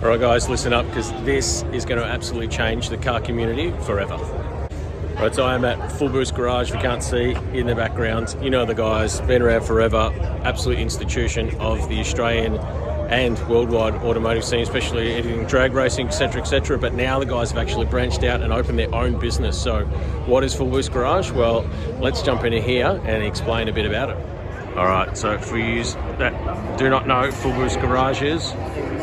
Alright guys, listen up, because this is going to absolutely change the car community forever. Right, so I am at fullBOOST Garage, if you can't see, in the background. You know the guys, been around forever, absolute institution of the Australian and worldwide automotive scene, especially anything drag racing, etc. But now the guys have actually branched out and opened their own business. So what is fullBOOST Garage? Well, let's jump into here and explain a bit about it. Alright, so for you that do not know fullBOOST Garage is,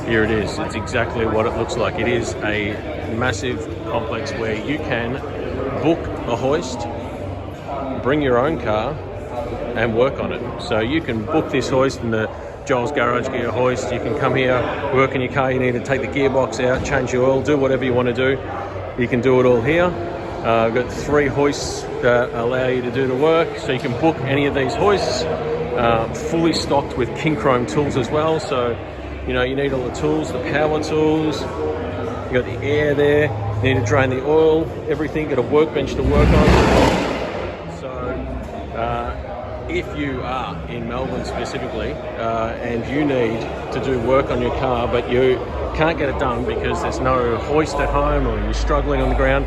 here it is. It's exactly what it looks like. It is a massive complex where you can book a hoist, bring your own car and work on it. So you can book this hoist in the Joel's Garage Gear hoist. You can come here, work on your car. You need to take the gearbox out, change the oil, do whatever you want to do. You can do it all here. I've got 3 hoists that allow you to do the work. So you can book any of these hoists, fully stocked with king chrome tools as well. So you know, you need all the tools, the power tools, you got the air there, you need to drain the oil, everything, got a workbench to work on. So if you are in Melbourne specifically and you need to do work on your car but you can't get it done because there's no hoist at home or you're struggling on the ground,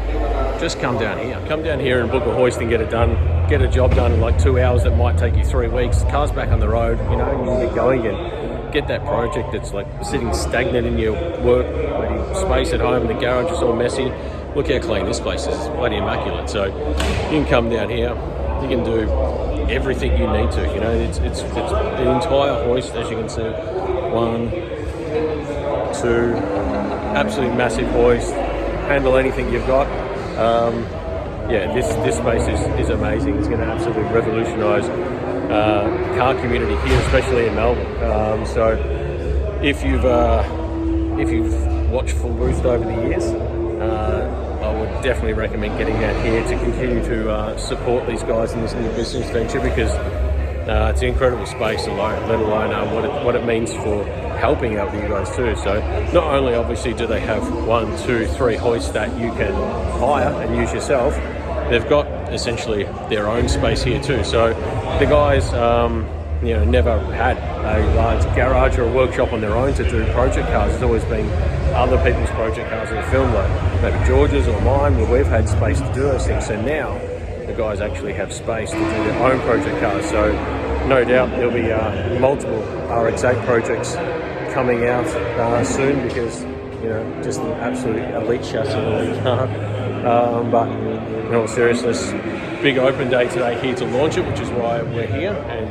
just come down here. Come down here and book a hoist and get it done. Get a job done in like 2 hours that might take you 3 weeks. The car's back on the road, you know, and you get going again. Get that project that's like sitting stagnant in your work space at home. The garage is all messy. Look how clean this place is. It's bloody immaculate. So you can come down here. You can do everything you need to. You know, it's the entire hoist, as you can see. 1, 2, absolutely massive hoist. Handle anything you've got. Yeah, this space is amazing. It's going to absolutely revolutionise car community here, especially in Melbourne. So if you've watched fullBOOST over the years, I would definitely recommend getting out here to continue to support these guys in this new business venture, because it's an incredible space alone, let alone what it means for helping out with you guys too. So not only obviously do they have 1, 2, 3 hoists that you can hire and use yourself, they've got essentially their own space here too. So the guys, you know, never had a large garage or a workshop on their own to do project cars. It's always been other people's project cars in the film, like maybe George's or mine, where we've had space to do those things. So now the guys actually have space to do their own project cars. So no doubt there'll be multiple RX-8 projects coming out soon, because you know, just an absolute elite chassis elite car. But in all seriousness, big open day today here to launch it, which is why we're here. And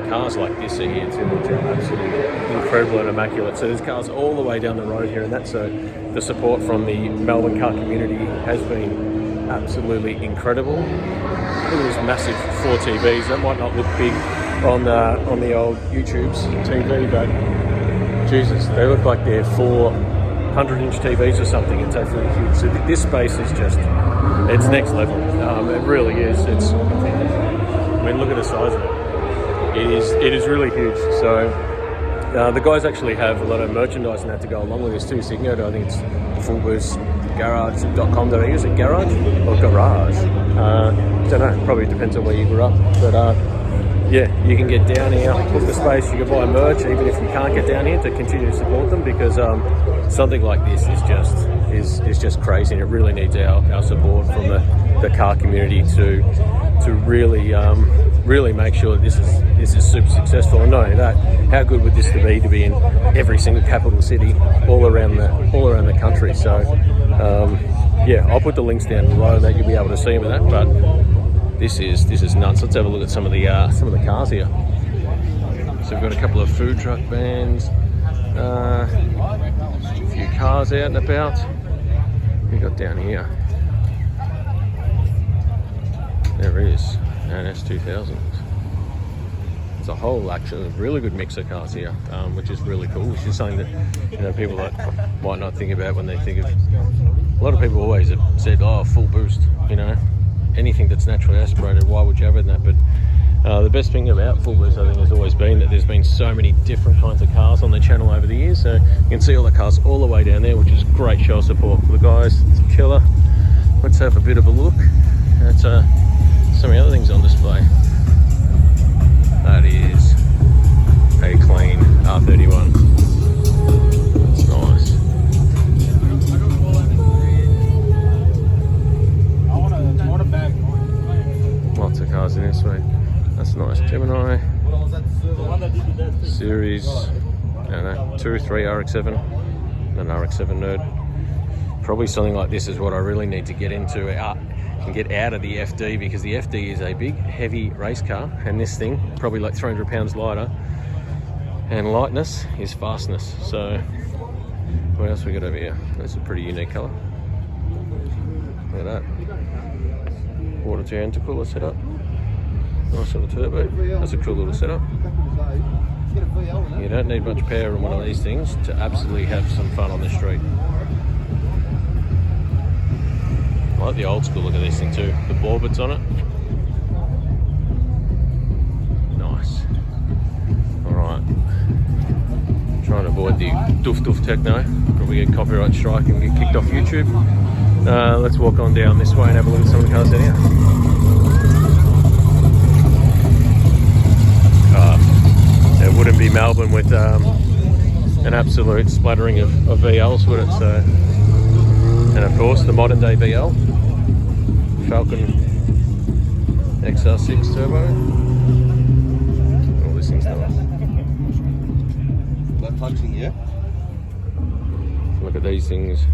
cars like this are here too, which are absolutely incredible and immaculate. So there's cars all the way down the road here, and that's the support from the Melbourne car community has been absolutely incredible. Look at these massive 4 TVs. That might not look big on the old YouTube's TV, but Jesus, they look like they're 400-inch TVs or something. It's absolutely huge. So this space is just, it's next level. It really is. I mean, look at the size of it. It is really huge. So the guys actually have a lot of merchandise and that to go along with this too. So you can go to, I think it's fullboostgarage.com.au. Is it garage or garage? Don't know. Probably depends on where you grew up. But yeah, you can get down here, book the space, you can buy merch, even if you can't get down here, to continue to support them, because something like this is just crazy, and it really needs our support from the car community to really make sure this is super successful. And not only that, how good would this be in every single capital city all around the country? So yeah, I'll put the links down below that you'll be able to see them and that. But this is nuts. Let's have a look at some of the cars here. So we've got a couple of food truck vans, a few cars out and about. What we got down here? There is an S2000. It's a whole actually really good mix of cars here, which is really cool. Which is something that, you know, people that might not think about when they think of. A lot of people always have said, "Oh, fullBOOST," you know. Anything that's naturally aspirated, why would you have it in that? But the best thing about fullBOOST, I think, has always been that there's been so many different kinds of cars on the channel over the years. So you can see all the cars all the way down there, which is great show of support for the guys. It's a killer. Let's have a bit of a look at some of the other things on display. That is a clean R31. That's 3 RX-7, an RX-7 nerd. Probably something like this is what I really need to get into and get out of the FD, because the FD is a big, heavy race car, and this thing, probably like 300 pounds lighter, and lightness is fastness. So what else we got over here? That's a pretty unique colour. Look at that. Water to intercooler setup. Nice little turbo. That's a cool little setup. You don't need much power in one of these things to absolutely have some fun on the street. I like the old school look of this thing too. The ball bits on it. Nice. Alright. Trying to avoid the doof techno. Probably get copyright strike and get kicked off YouTube. Let's walk on down this way and have a look at some of the cars out here. It wouldn't be Melbourne with an absolute splattering of VLs, would it? So, and of course the modern day VL, Falcon XR6 turbo. All this thing's nice. That punching, yeah. Look at these things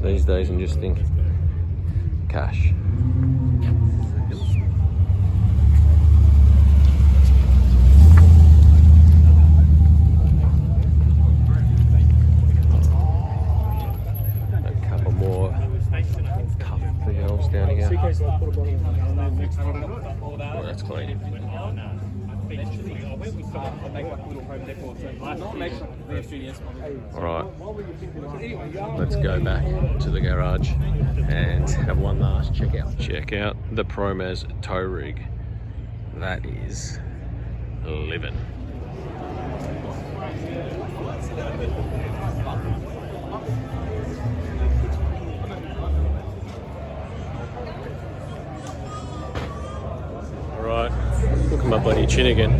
these days and just think cash. A couple more tough VLs down here. Oh, that's clean. Alright, let's go back to the garage and have one last check out. Check out the Promaz tow rig. That is living. Alright, look at my bloody chin again. I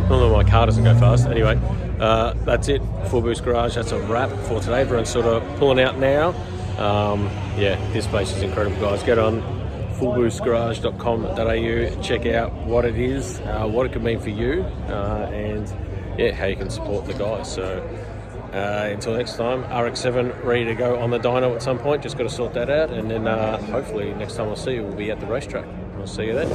don't know why my car doesn't go fast. Anyway, that's it. Full Boost Garage. That's a wrap for today. Everyone's sort of pulling out now. Yeah, this place is incredible, guys. Get on fullboostgarage.com.au. Check out what it is, what it could mean for you, and yeah, how you can support the guys. So until next time, RX-7 ready to go on the dyno at some point. Just got to sort that out, and then hopefully next time I'll see you, we'll be at the racetrack. I'll see you then.